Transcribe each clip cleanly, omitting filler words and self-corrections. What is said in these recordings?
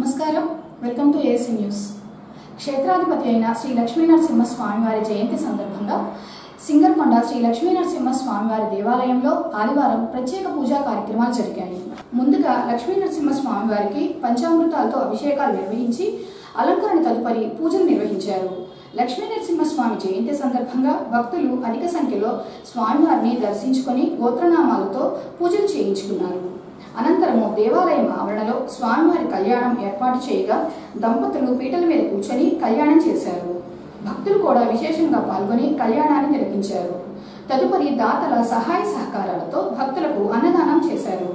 నమస్కారం welcome to ASC news క్షేత్రాధిపతి అయిన శ్రీ లక్ష్మీనరసింహ స్వామివారి జయంతి సందర్భంగా సింగర్కొండ శ్రీ లక్ష్మీనరసింహ స్వామివారి దేవాలయంలో ఆదివారం ప్రత్యేక పూజా కార్యక్రమాలు జరిగాయి. ముందుగా లక్ష్మీనరసింహ స్వామివారికి పంచామృతాలతో అభిషేకాలు నిర్వహించి అలంకరణ తదుపరి పూజలు నిర్వహించారు. లక్ష్మీనరసింహస్వామి జయంతి సందర్భంగా భక్తులు అధిక సంఖ్యలో స్వామివారిని దర్శించుకొని గోత్రనామాలతో పూజలు చేయించుకున్నారు. అనంతరము దేవాలయం ఆవరణలో స్వామివారి కళ్యాణం ఏర్పాటు చేయగా దంపతులు పీటల మీద కూర్చొని కళ్యాణం చేశారు. భక్తులు కూడా విశేషంగా పాల్గొని కళ్యాణాన్ని తిలకించారు. తదుపరి దాతల సహాయ సహకారాలతో భక్తులకు అన్నదానం చేశారు.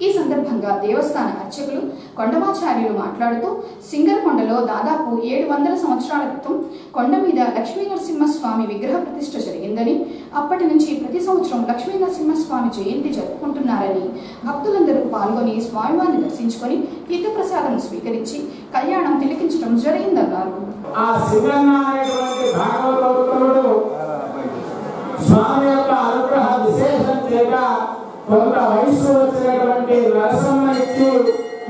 ఈ సందర్భంగా దేవస్థాన అర్చకులు కొండమాచార్యులు మాట్లాడుతూ సింగరకొండలో దాదాపు 700 సంవత్సరాల క్రితం కొండ మీద లక్ష్మీనరసింహస్వామి విగ్రహ ప్రతిష్ఠ జరిగిందని, అప్పటి నుంచి ప్రతి సంవత్సరం లక్ష్మీనరసింహస్వామి జయంతి జరుపుకుంటున్నారని, భక్తులందరూ పాల్గొని స్వామివారిని దర్శించుకొని తీర్థప్రసాదం స్వీకరించి కళ్యాణం తిలకించడం జరిగిందన్నారు. కొంత వయసు వచ్చినటువంటి నరసింహకి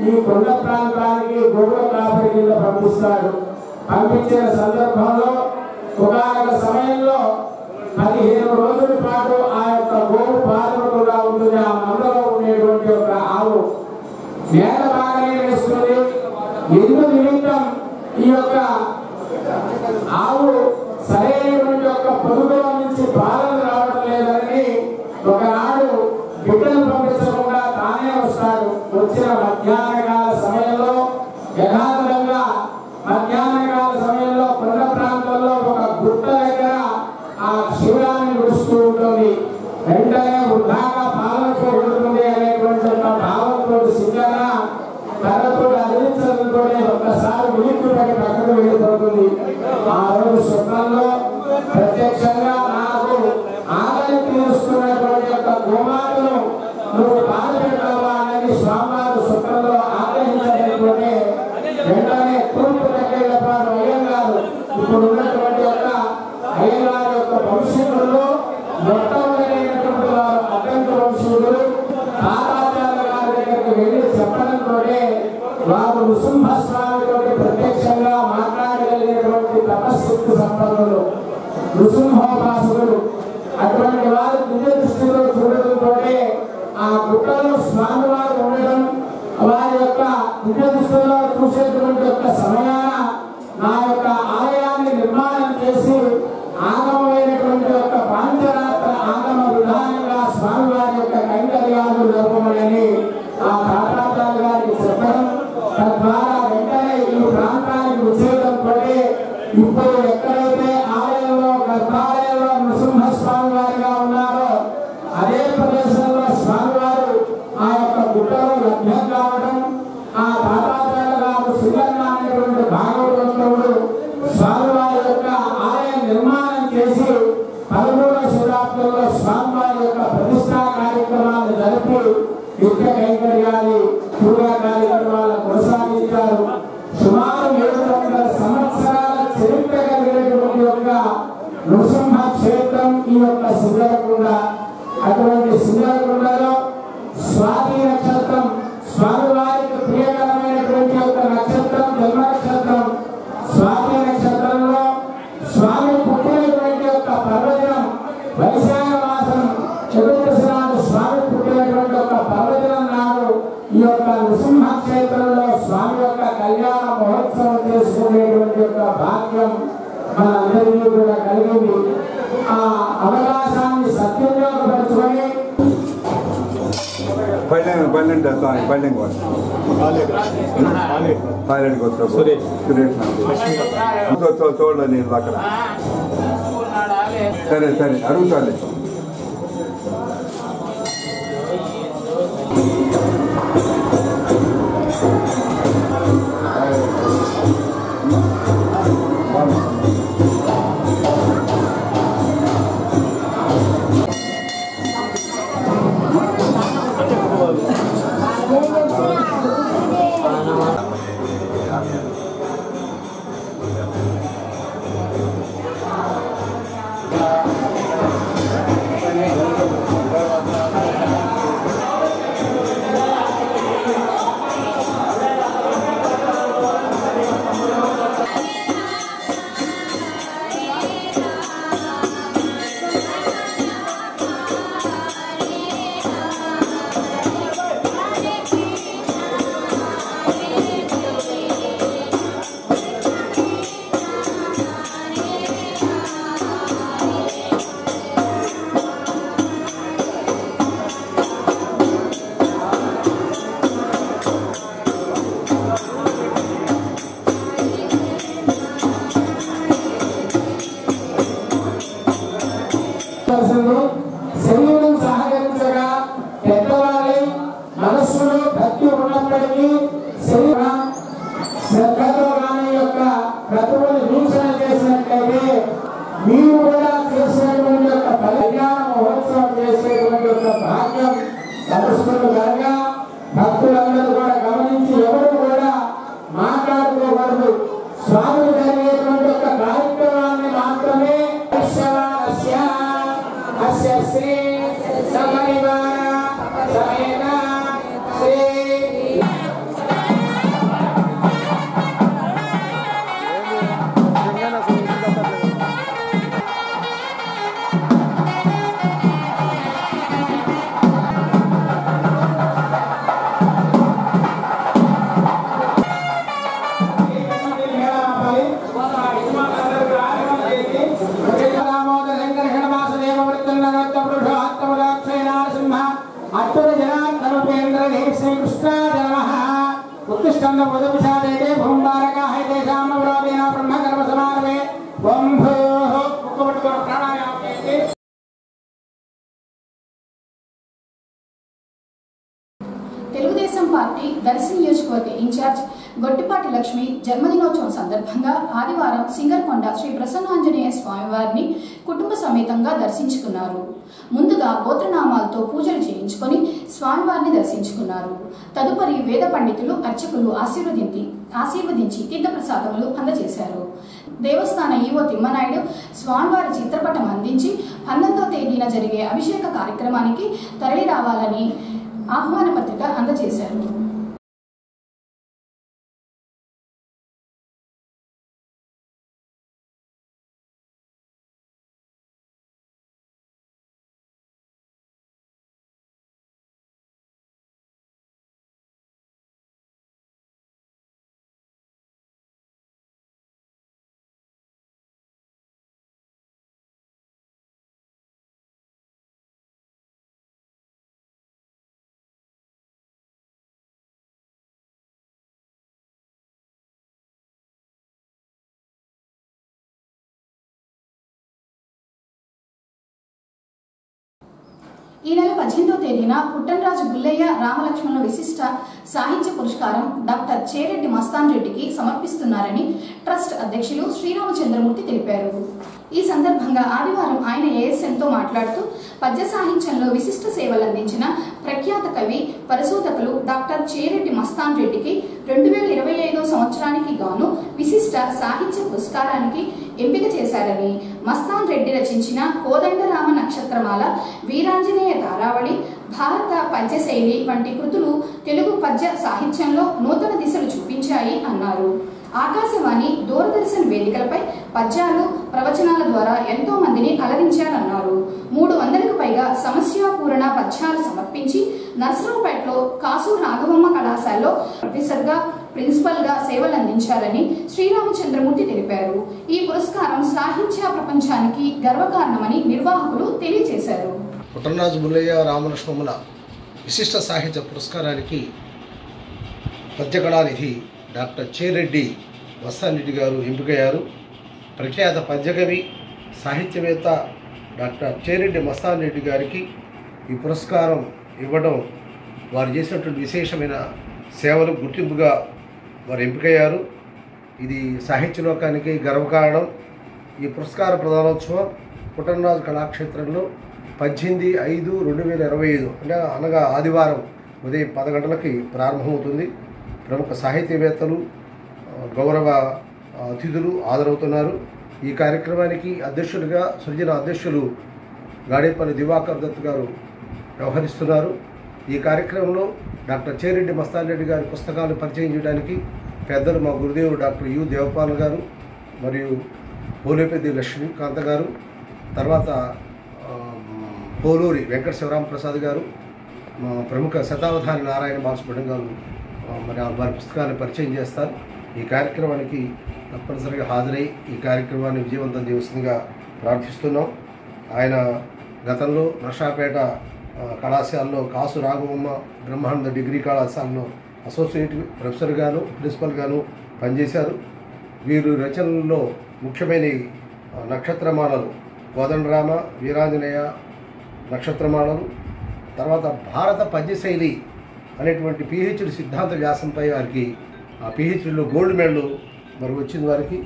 ఈ కొండ ప్రాంతానికి గోవుల కాపరి కింద పంపిస్తాడు. పంపించిన సందర్భంలో ఒకనొక సమయంలో 15 రోజుల పాటు ఆ యొక్క గోవు పాల్గొనకుండా ఉంటుంది. ఆ మందలో ఉండేటువంటి ఒక ఆవు నేల బాగానే వేస్తుంది. ఎందు నిమిత్తం ఈ యొక్క ఆవు సరైనటువంటి యొక్క పొదుగులో నుంచి పాలన రావడం లేదని ఒకనాడు బిడ్డలు పంపించకుండా తానే వస్తాడు. వచ్చిన మధ్యాహ్నకాల సమయంలో యథాతథంగా మధ్యాహ్నకాల సమయంలో కొండ ప్రాంతంలో ఒక గుట్ట దగ్గర ఆ శివరాన్ని విడుస్తూ ఉంటుంది. వెంటనే వృద్ధాగా పాలనకు ఉంటుంది అనేటువంటి ఒక భావంతో సింగన్న తనతో అదిలించడంతోనే ఒక్కసారి ఉలిక్కిపడి పక్కకు వెళ్ళిపోతుంది. ఆ రోజు స్వప్నంలో ప్రత్యక్షంగా నాకు ఆకలి తీరుస్తున్నటువంటి యొక్క గోమాతను నువ్వు బాధ పెట్టావా అనేది స్వామివారు స్వప్నంలో ఆగ్రహించలేకపోతే వెంటనే తూర్పు దగ్గరపాడు అయ్యంగారు ఇప్పుడు ఉన్నటువంటి యొక్క అయ్యగారి యొక్క వంశీకులు మొట్టమొదలైనటువంటి వారు అత్యంత వంశీకులు తాతాచార్య గారి దగ్గరికి వెళ్ళి చెప్పడంతో వారు నృసింహస్వామితో ప్రత్యక్షంగా మాట్లాడగలిగినటువంటి తపశక్తి సంపన్నులు, నృసింహోపాసకులు. అటువంటి వారు దివ్య దృష్టిలో చూడడంతో ఆ గుట్టలో స్వామివారు ఉండడం, వారి యొక్క దివ్య దృష్టిలో చూసేటువంటి యొక్క సమయాన నా యొక్క ఆలయాన్ని నిర్మాణం చేసి ఆగమమైనటువంటి యొక్క పాంచరాత్ర ఆగమ విధానంగా స్వామివారి యొక్క కైంకర్యాలు జరపమని ఆ తాతాచార్య గారికి చెప్పడం, తద్వారా వెంటనే ఈ ప్రాంతానికి వచ్చేయడంతో ఇప్పుడు ఎక్కడైతే ఆలయంలో గర్భాలయంలో నృసింహస్వామి వారిగా ఉన్నారో అదే ప్రదేశంలో స్వామివారు ఆ యొక్క గుట్టలో లభ్యం కావడం, ఆ తాతాచార్య గారు సింగన్న అనేటువంటి భాగవతంతుడు స్వామివారి యొక్క ఆలయ నిర్మాణం చేసి 13వ శతాబ్దంలో స్వామివారి యొక్క ప్రతిష్టా కార్యక్రమాలను జరిపి యుద్ధ కైంకర్యాలు పూజా కార్యక్రమాలను కొనసాగించారు. సుమారు 700 సంవత్సరాల చరిత్ర కలిగినటువంటి యొక్క నృసింహ క్షేత్రం ఈ యొక్క సింగరకొండ. అటువంటి సింగరకొండలో స్వాతి నక్షత్రం స్వామివారికి ప్రియకరమైనటువంటి యొక్క నక్షత్రం, జన్మ నక్షత్రం. స్వాతి నక్షత్రంలో స్వామి పుట్టినటువంటి యొక్క పర్వదినం వైశాఖ మాసం చతుర్దశి నాడు స్వామి పుట్టినటువంటి యొక్క పర్వదినం నాడు ఈ యొక్క నృసింహ క్షేత్రంలో స్వామి యొక్క కళ్యాణ మహోత్సవం చేసుకునేటువంటి యొక్క భాగ్యం మనందరికీ కూడా కలిగింది. ఆ అవకాశాన్ని సద్వినియోగపరచుకొని చూడండి అక్కడ. సరే సరే అడుగుతాను. క్రతువుని వీక్షణ చేసినట్లయితే మీరు కూడా చేసేటువంటి యొక్క కళ్యాణ మహోత్సవం చేసేటువంటి యొక్క భాగ్యం లభిస్తుంది కనుక భక్తులందరూ కూడా గమనించి ఎవరు కూడా మాట్లాడుకోకూడదు. స్వామి జరిగేటువంటి యొక్క కార్యక్రమాన్ని మాత్రమే శ్రీ సపరివార సమేత శ్రీ తెలుగుదేశం పార్టీ దర్శి నియోజకవర్గ ఇన్ఛార్జ్ గొట్టిపాటి లక్ష్మి జన్మదినోత్సవం సందర్భంగా ఆదివారం సింగర్కొండ శ్రీ ప్రసన్నాంజనేయ స్వామివారిని కుటుంబ సమేతంగా దర్శించుకున్నారు. ముందుగా గోత్రనామాలతో పూజలు చేయించుకొని స్వామివారిని దర్శించుకున్నారు. తదుపరి వేద పండితులు అర్చకులు ఆశీర్వదించి తీర్థప్రసాదములు అందజేశారు. దేవస్థాన ఈవో తిమ్మనాయుడు స్వామివారి చిత్రపటం అందించి 19వ తేదీన జరిగే అభిషేక కార్యక్రమానికి తరలి రావాలని ఆహ్వాన పత్రిక అందజేశారు. ఈ నెల 18వ తేదీన పుట్టనరాజు గుల్లయ్య రామలక్ష్మణుల విశిష్ట సాహిత్య పురస్కారం డాక్టర్ చేరెడ్డి మస్తాన్ రెడ్డికి సమర్పిస్తున్నారని ట్రస్ట్ అధ్యక్షులు శ్రీరామచంద్రమూర్తి తెలిపారు. ఈ సందర్భంగా ఆదివారం ఆయన ఏఎస్ఎన్తో మాట్లాడుతూ పద్య సాహిత్యంలో విశిష్ట సేవలు అందించిన ప్రఖ్యాత కవి పరిశోధకులు డాక్టర్ చేరెడ్డి మస్తాన్ రెడ్డికి 2025 సంవత్సరానికి గాను విశిష్ట సాహిత్య పురస్కారానికి ఎంపిక చేశారని, మస్తాన్ రెడ్డి రచించిన కోదండరామ నక్షత్రమాల, వీరాంజనేయ తారావళి, భారత పద్యశైలి వంటి కృతులు తెలుగు పద్య సాహిత్యంలో నూతన దిశలు చూపించాయి అన్నారు. ఆకాశవాణి, దూరదర్శన్ వేదికలపై పద్యాలు, ప్రవచనాల ద్వారా ఎంతో మందిని అలరించారన్నారు. 300కు పైగా సమస్యాపూరణ పద్యాలు సమర్పించి నర్సరావుపేటలో కాసు రాఘవమ్మ కళాశాలలో ప్రొఫెసర్గా, ప్రిన్సిపల్గా సేవలందించారని శ్రీరామచంద్రమూర్తి తెలిపారు. ఈ పురస్కారం సాహిత్య ప్రపంచానికి గర్వకారణమని నిర్వాహకులు తెలియజేశారు. పుట్టనరాజు గుల్లయ్య రామలక్ష్మణుల విశిష్ట సాహిత్య పురస్కారానికి పద్యకళానిధి డాక్టర్ చేరెడ్డి మస్తాన్ రెడ్డి గారు ఎంపికయ్యారు. ప్రఖ్యాత పద్యకవి, సాహిత్యవేత్త డాక్టర్ చేరెడ్డి మస్తాన్ రెడ్డి గారికి ఈ పురస్కారం ఇవ్వడం వారు చేసినటువంటి విశేషమైన సేవలు గుర్తింపుగా వారు ఎంపికయ్యారు. ఇది సాహిత్య లోకానికి గర్వకారణం. ఈ పురస్కార ప్రదానోత్సవం పుట్టనరాజు కళాక్షేత్రంలో 18/5/2025 అనగా ఆదివారం ఉదయం 10 గంటలకి ప్రారంభమవుతుంది. ప్రముఖ సాహిత్యవేత్తలు, గౌరవ అతిథులు హాజరవుతున్నారు. ఈ కార్యక్రమానికి అధ్యక్షులుగా సృజన అధ్యక్షులు గాడేపల్లి దివాకర్ దత్ గారు వ్యవహరిస్తున్నారు. ఈ కార్యక్రమంలో డాక్టర్ చేరెడ్డి మస్తాన్ రెడ్డి గారి పుస్తకాలు పరిచయం చేయడానికి పెద్దలు మా గురుదేవుడు డాక్టర్ యు దేవపాల్ గారు మరియు పోలేపల్లి లక్ష్మీకాంత గారు, తర్వాత పోలూరి వెంకట శివరామప్రసాద్ గారు, ప్రముఖ శతావధాని నారాయణ బాలసుబ్రహ్మణ్యం గారు మరి వారి పుస్తకాన్ని పరిచయం చేస్తారు. ఈ కార్యక్రమానికి తప్పనిసరిగా హాజరై ఈ కార్యక్రమాన్ని విజయవంతం చేస్తుందిగా ప్రార్థిస్తున్నాం. ఆయన గతంలో నర్సాపేట కళాశాలలో కాసు రాఘవమ్మ బ్రహ్మానంద డిగ్రీ కళాశాలలో అసోసియేట్ ప్రొఫెసర్గాను, ప్రిన్సిపల్గాను పనిచేశారు. వీరు రచనల్లో ముఖ్యమైన నక్షత్రమాలలు, కోదండరామ, వీరాంజనేయ నక్షత్రమాలలు, తర్వాత భారత పద్యశైలి అనేటువంటి పిహెచ్డి సిద్ధాంత వ్యాసంపై వారికి ఆ పిహెచ్డిలో గోల్డ్ మెడల్ మరి వచ్చిన వారికి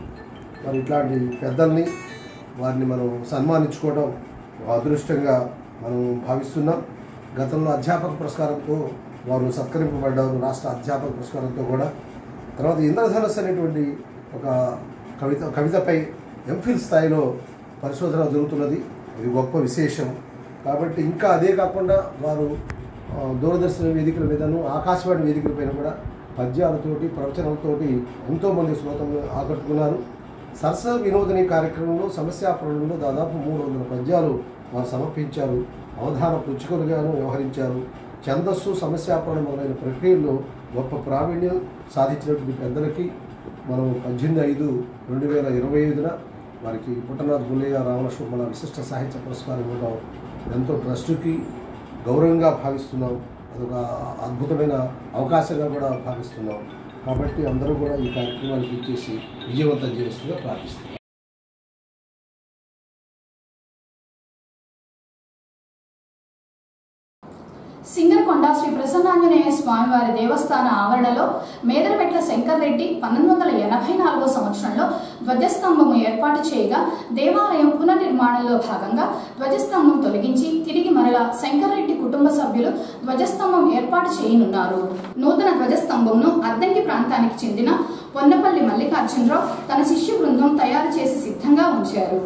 మరి ఇట్లాంటి పెద్దల్ని వారిని మనం సన్మానించుకోవడం అదృష్టంగా మనం భావిస్తున్నాం. గతంలో అధ్యాపక పురస్కారంతో వారు సత్కరింపబడ్డారు, రాష్ట్ర అధ్యాపక పురస్కారంతో కూడా. తర్వాత ఇంద్రధనస్సు అనేటువంటి ఒక కవితపై ఎంఫిల్ స్థాయిలో పరిశోధన జరుగుతున్నది. ఇది గొప్ప విశేషం. కాబట్టి ఇంకా అదే కాకుండా వారు దూరదర్శన వేదికల మీదను ఆకాశవాణి వేదికల పైన కూడా పద్యాలతోటి ప్రవచనాలతోటి ఎంతోమంది శ్రోతలు ఆకట్టుకున్నారు. సరస వినోదిని కార్యక్రమంలో సమస్యాపరణలో దాదాపు 300 పద్యాలు వారు సమర్పించారు. అవధాన పుచ్చుకొలుగాను వ్యవహరించారు. ఛందస్సు, సమస్యాపరణ మొదలైన ప్రక్రియల్లో గొప్ప ప్రావీణ్యం సాధించినటువంటి పెద్దలకి మనం 18/5/2025 వారికి పుట్టనాథ్ బుల్లయ్య రామలక్ష్మణ విశిష్ట సాహిత్య పురస్కారం ఇవ్వడం ఎంతో ట్రస్టుకి గౌరవంగా భావిస్తున్నాం. అదొక అద్భుతమైన అవకాశంగా కూడా భావిస్తున్నాం. కాబట్టి అందరూ కూడా ఈ కార్యక్రమానికి ఇచ్చేసి విజయవంతం చేస్తుందిగా ప్రార్థిస్తున్నాం. సింగరకొండ శ్రీ ప్రసన్నాంజనేయ స్వామివారి దేవస్థాన ఆవరణలో మేదరమెట్ల శంకర్రెడ్డి 1984 సంవత్సరంలో ధ్వజస్తంభము ఏర్పాటు చేయగా దేవాలయం పునర్నిర్మాణంలో భాగంగా ధ్వజస్తంభం తొలగించి తిరిగి మరలా శంకర్రెడ్డి కుటుంబ సభ్యులు ధ్వజస్తంభం ఏర్పాటు చేయనున్నారు. నూతన ధ్వజస్తంభంను అద్దంకి ప్రాంతానికి చెందిన పొన్నపల్లి మల్లికార్జునరావు తన శిష్య బృందం తయారు చేసి సిద్ధంగా ఉంచారు.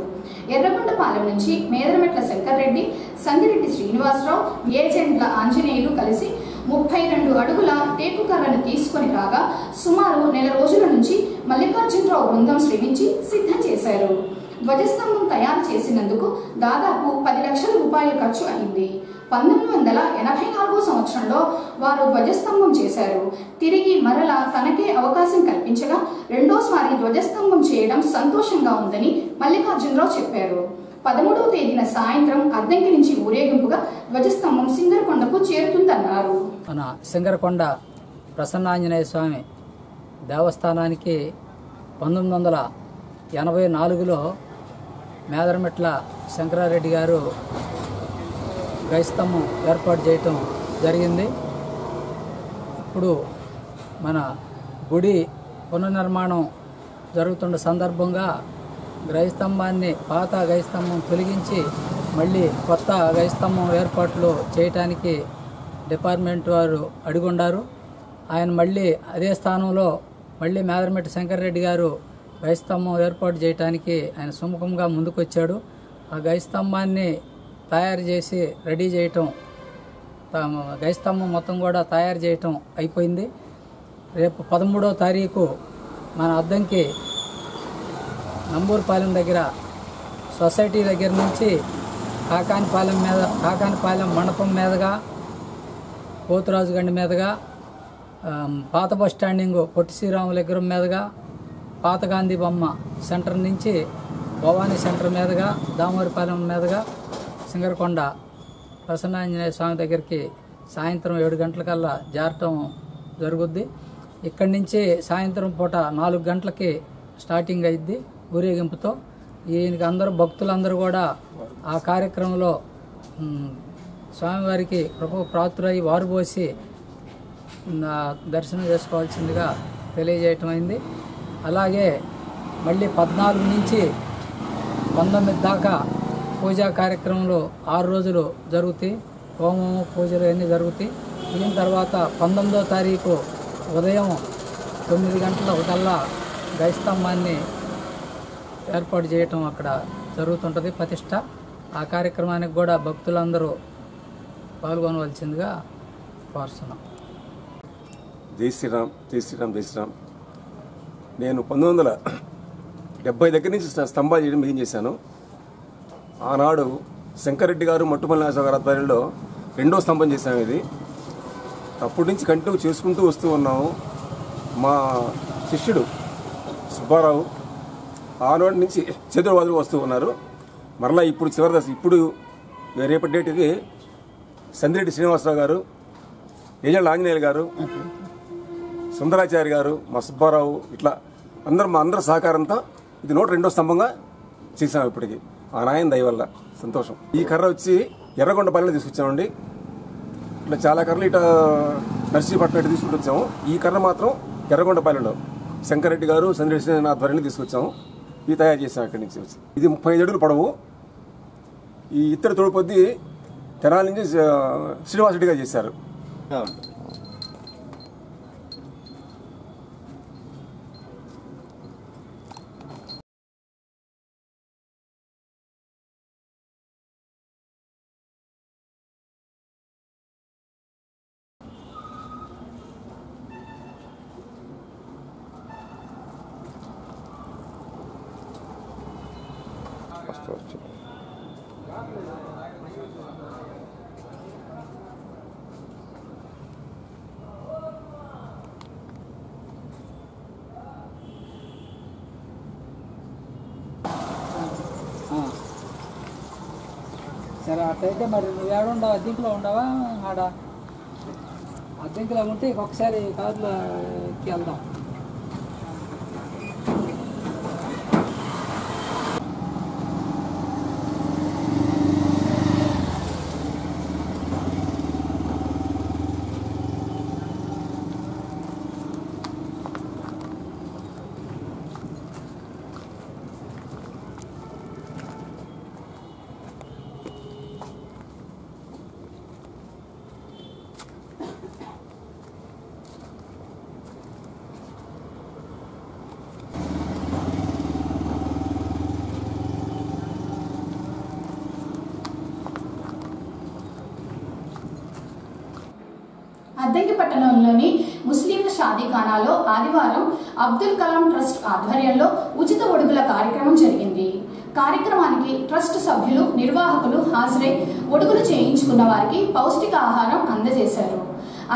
ఎర్రగొండపాలెం నుంచి మేదరమెట్ల శంకర్రెడ్డి, సంగిరెడ్డి శ్రీనివాసరావు, ఏజెంట్ల ఆంజనేయులు కలిసి 32 అడుగుల టేకు కర్రను తీసుకొని రాగా సుమారు నెల రోజుల నుంచి మల్లికార్జునరావు బృందం శ్రమించి సిద్ధం చేశారు. ధ్వజస్తంభం తయారు చేసినందుకు దాదాపు 10 లక్షల రూపాయలు ఖర్చు అయింది. 1984 సంవత్సరంలో వారు ధ్వజస్తంభం చేశారు. తిరిగి మరలా తనకే అవకాశం కల్పించగా రెండోసారి ధ్వజస్తంభం చేయడం సంతోషంగా ఉందని మల్లికార్జునరావు చెప్పారు. 13వ తేదీన సాయంత్రం అద్దంకి నుంచి ఊరేగింపుగా ధ్వజస్తంభం సింగరకొండకు చేరుతుందన్నారు. మన సింగరకొండ ప్రసన్నాంజనేయ స్వామి దేవస్థానానికి 1984లో మేదరమెట్ల శంకరారెడ్డి గారు గైస్తంభం ఏర్పాటు చేయటం జరిగింది. ఇప్పుడు మన గుడి పునర్నిర్మాణం జరుగుతున్న సందర్భంగా గైస్తంభాన్ని పాత గైస్తంభం తొలగించి మళ్ళీ కొత్త గైస్తంభం ఏర్పాట్లు చేయటానికి డిపార్ట్మెంట్ వారు అడుగుండారు. ఆయన మళ్ళీ అదే స్థానంలో మళ్ళీ మేదరమెట్ల శంకర్రెడ్డి గారు గైస్తంభం ఏర్పాటు చేయడానికి ఆయన సుముఖంగా ముందుకొచ్చాడు. ఆ గైస్తంభాన్ని తయారు చేసి రెడీ చేయటం, గైస్తంభం మొత్తం కూడా తయారు చేయటం అయిపోయింది. రేపు 13వ తారీఖు మన అద్దంకి నంబూరుపాలెం దగ్గర సొసైటీ దగ్గర నుంచి కాకానిపాలెం మండపం మీదుగా పోతురాజుగండి మీదుగా పాత బస్ స్టాండింగ్ పొట్టి శ్రీరాముల విగ్రహం మీదుగా పాత గాంధీ బొమ్మ సెంటర్ నుంచి భవానీ సెంటర్ మీదుగా దామోరిపాలెం మీదుగా సింగరకొండ ప్రసన్నాంజనేయ స్వామి దగ్గరికి సాయంత్రం 7 గంటలకల్లా జారటం జరుగుద్ది. ఇక్కడి నుంచి సాయంత్రం పూట 4 గంటలకి స్టార్టింగ్ అయ్యిద్ది ఊరేగింపుతో. ఈయనకి అందరూ భక్తులందరూ కూడా ఆ కార్యక్రమంలో స్వామివారికి కృప ప్రాతురై వారు పోసి దర్శనం చేసుకోవాల్సిందిగా తెలియజేయటం అయింది. అలాగే మళ్ళీ 14 నుంచి 19 దాకా పూజా కార్యక్రమంలో 6 రోజులు జరుగుతాయి. హోమము పూజలు అన్నీ జరుగుతాయి. దీని తర్వాత 19వ తారీఖు ఉదయం 9 గంటలకల్లా గైస్తంభాన్ని ఏర్పాటు చేయటం అక్కడ జరుగుతుంటుంది, ప్రతిష్ట. ఆ కార్యక్రమానికి కూడా భక్తులందరూ పాల్గొనవలసిందిగా కోరుతున్నాం. జై శ్రీరామ్, జై శ్రీరామ్, జై శ్రీరామ్. నేను 1970 దగ్గర నుంచి స్తంభాలు చేయడం బిగిన్ చేశాను. ఆనాడు శంకర్రెడ్డి గారు మట్టుమల్లి నాగేశ్వర గారి ఆధ్వర్యంలో 2వ స్తంభం చేశాము. ఇది అప్పటి నుంచి కంటిన్యూ చేసుకుంటూ వస్తూ ఉన్నాము. మా శిష్యుడు సుబ్బారావు ఆనాటి నుంచి చేతులవాదులు వస్తూ ఉన్నారు. మరలా ఇప్పుడు చివరి దశ, ఇప్పుడు రేపటి డేట్కి సందిరెడ్డి శ్రీనివాసరావు గారు, ఏజెంట్ల ఆంజనేయులు గారు, సుందరాచారి గారు, మా సుబ్బారావు, ఇట్లా మా అందరి సహకారంతో ఇది 102వ స్తంభంగా చేసాము ఇప్పటికి. ఆ నాయన దయ వల్ల సంతోషం. ఈ కర్ర వచ్చి ఎర్రగొండపాలెంలో తీసుకొచ్చామండి. ఇట్లా చాలా కర్రలు ఇట్లా నర్సీపట్నం ఇట్లా తీసుకుంటూ వచ్చాము. ఈ కర్ర మాత్రం ఎర్రగొండపాలెంలో శంకరెడ్డి గారు సందర్శన ఆధ్వర్యంలో తీసుకొచ్చాము. ఇది తయారు చేసాం ఇక్కడి నుంచి. ఇది 35 అడుగులు పొడవు. ఈ ఇత్తడి తోడుపొద్ది తెనాలి నుంచి శ్రీనివాసరెడ్డి గారు చేశారు. సరే అట్లయితే మరి నువ్వు ఏడ ఉండవు? అద్దెంకులో ఉండవా? ఆడ అద్దెంకులో ఉంటే ఒకసారి కారులో ఎక్కి వెళ్దాం. అద్దంకి పట్టణంలోని ముస్లింల షాదీఖానాలో ఆదివారం అబ్దుల్ కలాం ట్రస్ట్ ఆధ్వర్యంలో ఉచిత ఒడుగుల కార్యక్రమం జరిగింది. కార్యక్రమానికి ట్రస్ట్ సభ్యులు, నిర్వాహకులు హాజరై ఒడుగులు చేయించుకున్న వారికి పౌష్టికాహారం అందజేశారు.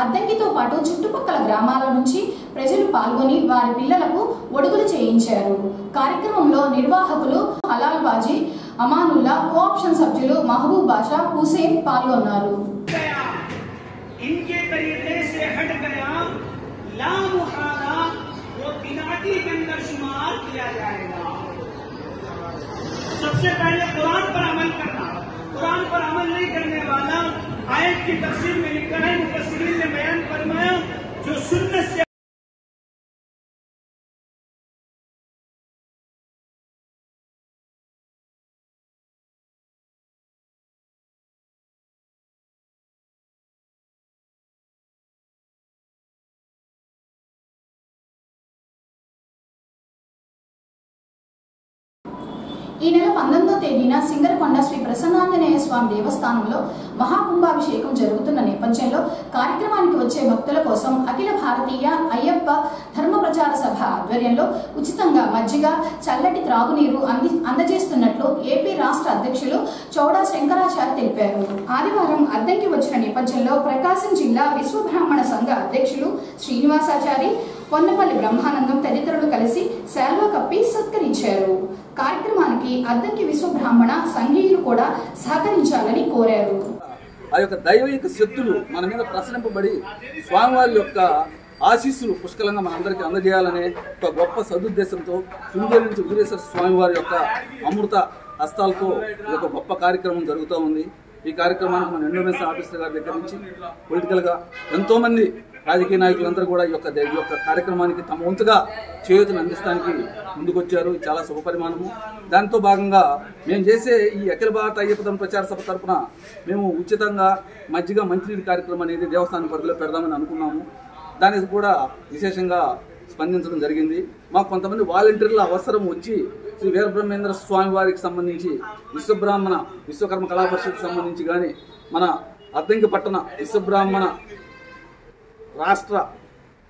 అద్దంకితో పాటు చుట్టుపక్కల గ్రామాల నుంచి ప్రజలు పాల్గొని వారి పిల్లలకు ఒడుగులు చేయించారు. కార్యక్రమంలో నిర్వాహకులు హలాల్ బాజీ, అమానుల్లా, కోఆప్షన్ సభ్యులు మహబూబ్ బాషా, హుసేన్ పాల్గొన్నారు. इनके तरीके से हट गया लामुहारा वो बिनाती के अंदर शुमार किया जाएगा। सबसे पहले कुरान पर अमल करना, कुरान पर अमल नहीं करने वाला, आयत की तफसीर में लिखा है, मुफस्सिरीन ने बयान फरमाया, जो सुन्नत से ఈ నెల 19వ తేదీన సింగరకొండ శ్రీ ప్రసన్నాంజనేయ స్వామి దేవస్థానంలో మహాకుంభాభిషేకం జరుగుతున్న నేపథ్యంలో కార్యక్రమానికి వచ్చే భక్తుల కోసం అఖిల భారతీయ అయ్యప్ప ధర్మ ప్రచార సభ ఆధ్వర్యంలో ఉచితంగా మజ్జిగ, చల్లటి త్రాగునీరు అందజేస్తున్నట్లు ఏపీ రాష్ట్ర అధ్యక్షులు చౌడా శంకరాచార్య తెలిపారు. ఆదివారం అద్దంకి వచ్చిన నేపథ్యంలో ప్రకాశం జిల్లా విశ్వబ్రాహ్మణ సంఘ అధ్యక్షులు శ్రీనివాసాచారి, పొన్నపల్లి బ్రహ్మానందం తదితరులు కలిసి శాల్వా కప్పి సత్కరించారు. కార్యక్రమానికి అద్దంకి విశ్వబ్రాహ్మణ సంఘీయులు కూడా సహకరించాలని కోరారు. ఆ యొక్క దైవిక శక్తులు మన మీద ప్రసరింపబడి స్వామివారి యొక్క ఆశీస్సులు పుష్కలంగా మనందరికీ అందజేయాలనే ఒక గొప్ప సదుద్దేశంతో శృంగేరి నుంచి ఉగ్రేశ్వర స్వామివారి యొక్క అమృత హస్తాలతో ఈ యొక్క గొప్ప కార్యక్రమం జరుగుతూ ఉంది. ఈ కార్యక్రమానికి మన ఎండోమెంట్స్ ఆఫీసర్ గారి దగ్గర నుంచి పొలిటికల్గా ఎంతోమంది రాజకీయ నాయకులందరూ కూడా ఈ యొక్క కార్యక్రమానికి తమ వంతుగా చేయూతను అందిస్తానికి ముందుకొచ్చారు. చాలా శుభపరిమాణము. దాంతో భాగంగా మేము చేసే ఈ అఖిల భారత అయ్యప్ప ధర్మ ప్రచార సభ తరఫున మేము ఉచితంగా మజ్జిగ మంచినీటి కార్యక్రమం అనేది దేవస్థానం పరిధిలో పెడదామని అనుకున్నాము. దానికి కూడా విశేషంగా స్పందించడం జరిగింది. మాకు కొంతమంది వాలంటీర్ల అవసరం వచ్చి శ్రీ వీరబ్రహ్మేంద్ర స్వామి వారికి సంబంధించి విశ్వబ్రాహ్మణ విశ్వకర్మ కళా పరిషత్కి సంబంధించి కానీ మన అద్దంకి పట్టణ విశ్వబ్రాహ్మణ రాష్ట్ర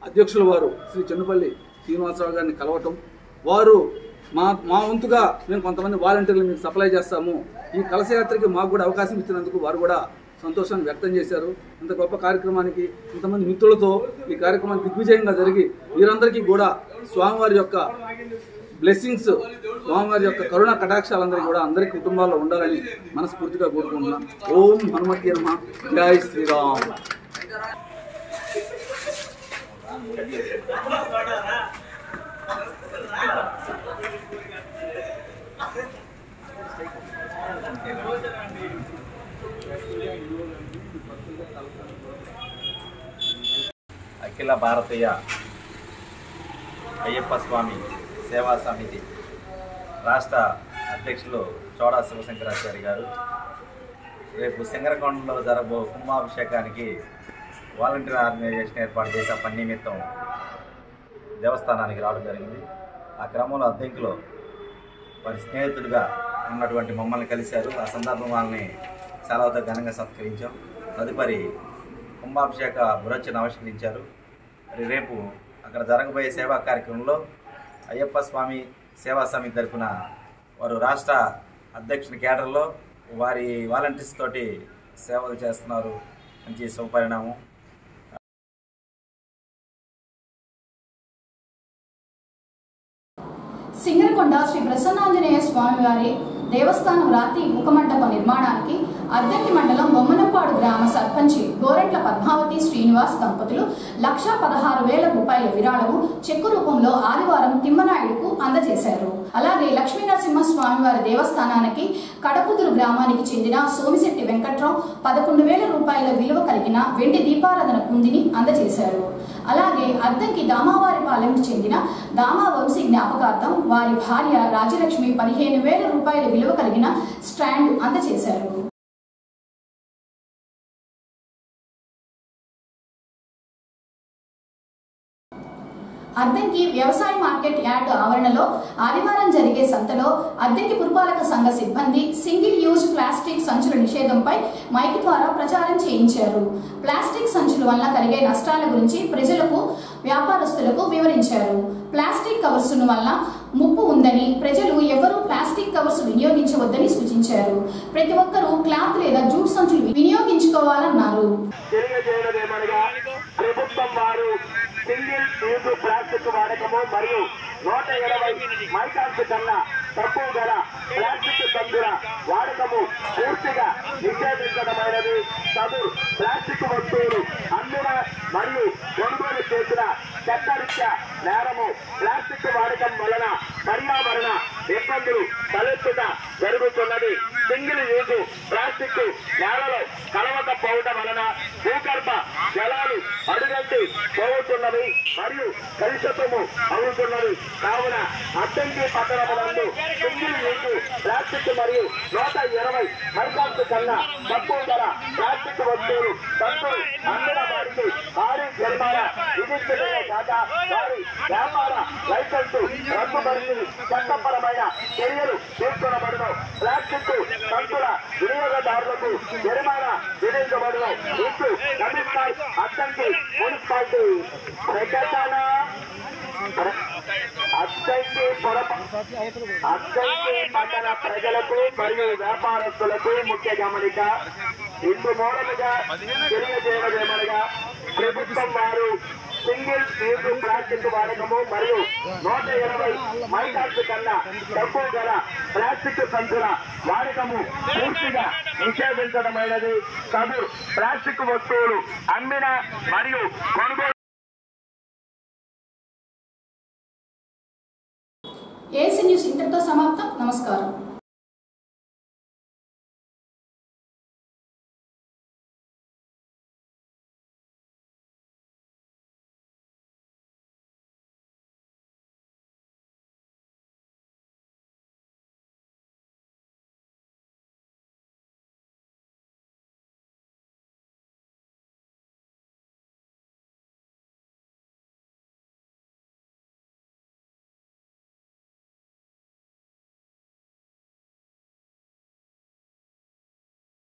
అధ్యక్షుల వారు శ్రీ చెన్నుపల్లి శ్రీనివాసరావు గారిని కలవటం, వారు మా వంతుగా మేము కొంతమంది వాలంటీర్లు మీకు సప్లై చేస్తాము, ఈ కలశయాత్రకి మాకు కూడా అవకాశం ఇచ్చినందుకు వారు కూడా సంతోషాన్ని వ్యక్తం చేశారు. ఇంత గొప్ప కార్యక్రమానికి ఇంతమంది మిత్రులతో ఈ కార్యక్రమం దిగ్విజయంగా జరిగి వీరందరికీ కూడా స్వామివారి యొక్క బ్లెస్సింగ్స్, స్వామివారి యొక్క కరుణ కటాక్షాలందరికీ కూడా అందరి కుటుంబాల్లో ఉండాలని మనస్ఫూర్తిగా కోరుకుంటున్నాం. ఓం హనుమతి నమః. జై శ్రీరామ్. అఖిల భారతీయ అయ్యప్ప స్వామి సేవా సమితి రాష్ట్ర అధ్యక్షులు చోడా శివశంకరాచార్య గారు రేపు సింగరకొండలో జరగబో కుంభాభిషేకానికి వాలంటీర్ ఆర్గనైజేషన్ ఏర్పాటు చేసే పని నిమిత్తం దేవస్థానానికి రావడం జరిగింది. ఆ క్రమంలో అద్దెంకులో వారి స్నేహితులుగా ఉన్నటువంటి మమ్మల్ని కలిశారు. ఆ సందర్భం వాళ్ళని సెలవుతో ఘనంగా సత్కరించాం. తదుపరి కుంభాభిషేక బురచ్చను ఆవిష్కరించారు. మరి రేపు అక్కడ జరగబోయే సేవా కార్యక్రమంలో అయ్యప్ప స్వామి సేవా సమితి తరఫున వారు రాష్ట్ర అధ్యక్షుని కేడర్లో వారి వాలంటీర్స్ తోటి సేవలు చేస్తున్నారు. మంచి శుభపరిణామం. సింగరకొండ శ్రీ ప్రసన్నాంజనేయ స్వామి వారి దేవస్థానం రాతి ముఖమండప నిర్మాణానికి అద్దెంకి మండలం బొమ్మనంపాడు గ్రామ సర్పంచి గోరెంట్ల పద్మావతి శ్రీనివాస్ దంపతులు 1,16,000 రూపాయల విరాళము చెక్కు రూపంలో ఆదివారం తిమ్మనాయుడుకు అందజేశారు. అలాగే లక్ష్మీనరసింహ స్వామి వారి దేవస్థానానికి కడకుదురు గ్రామానికి చెందిన సోమిశెట్టి వెంకట్రావు 11,000 రూపాయల విలువ కలిగిన వెండి దీపారాధన కుందిని అందజేశారు. అలాగే అద్దంకి దామావారిపాలెంకి చెందిన దామా వంశీ జ్ఞాపకార్థం వారి భార్య రాజలక్ష్మి 15,000 రూపాయల విలువ కలిగిన స్టాండ్ అందజేశారు. అద్దంకి వ్యవసాయ మార్కెట్ యార్డ్ ఆవరణలో ఆదివారం జరిగే సంతలో అద్దంకి పురపాలక సంఘ సిబ్బంది సింగిల్ యూజ్ ప్లాస్టిక్ సంచుల నిషేధంపై మైక్ ద్వారా ప్రచారం చేయించారు. ప్లాస్టిక్ సంచుల వల్ల కలిగే నష్టాల గురించి ప్రజలకు వ్యాపారస్తులకు వివరించారు. ప్లాస్టిక్ కవర్స్ వల్ల ముప్పు ఉందని ప్రజలు ఎవరూ ప్లాస్టిక్ కవర్స్ వినియోగించవద్దని సూచించారు. ప్రతి ఒక్కరూ క్లాత్ లేదా జూట్ సంచులు వినియోగించుకోవాలన్నారు. సింగిల్ యూజ్ ప్లాస్టిక్ వాడకము మరియు 120 మైక్రాన్స్ కన్నా తక్కువ గల ప్లాస్టిక్ సంచుల వాడకము పూర్తిగా నిషేధించడమైనది. సదరు ప్లాస్టిక్ వస్తువులు అమ్మిన మరియు కొనుగోలు చేసిన చట్టరీత్యా నేరము. ప్లాస్టిక్ వాడకం వలన పర్యావరణ ఇబ్బందులు తలెత్తుట జరుగుతున్నది. సింగిల్ యూజ్ ప్లాస్టిక్ నేలలో కలవకపోవడం వలన భూగర్భ జలాలు అడుగంటి పోతున్నవి మరియు కలుషితము అవుతున్నది. కావున అద్దంకి పట్టణమునందు సింగిల్ యూజ్ ప్లాస్టిక్ మరియు 120 మైక్రాన్స్ కన్నా తక్కువ ధర ప్లాస్టిక్ వస్తువులు సంచులు అమ్మిన వారికి భారీ జరిమానా విధించడమే కాక వారి వ్యాపార లైసెన్సు రద్దుపరిచి చట్టపరమైన చర్యలు తీసుకునబడును. ప్లాస్టిక్ సంచుల వినియోగదారులకు జరిమానా విధించబడును. ఇటు కమిషనర్ అద్దంకి మున్సిపాలిటీ ప్రకటన. అద్దంకి పట్టణ ప్రజలకు మరియు వ్యాపారస్తులకు ముఖ్య గమనిక. ఇందు మూలముగా తెలియజేయడమనగా ప్రభుత్వం వారు సింగిల్ యూజ్ ప్లాస్టిక్ వాడకము మరియు 120 మైక్రాన్స్ కన్నా తక్కువ గల ప్లాస్టిక్ సంచుల వాడకము పూర్తిగా నిషేధించడమైనది. సదరు ప్లాస్టిక్ వస్తువులు అమ్మిన మరియు కొనుగోలు. ఏసీ న్యూస్ ఇంతటితో సమాప్తం. నమస్కారం.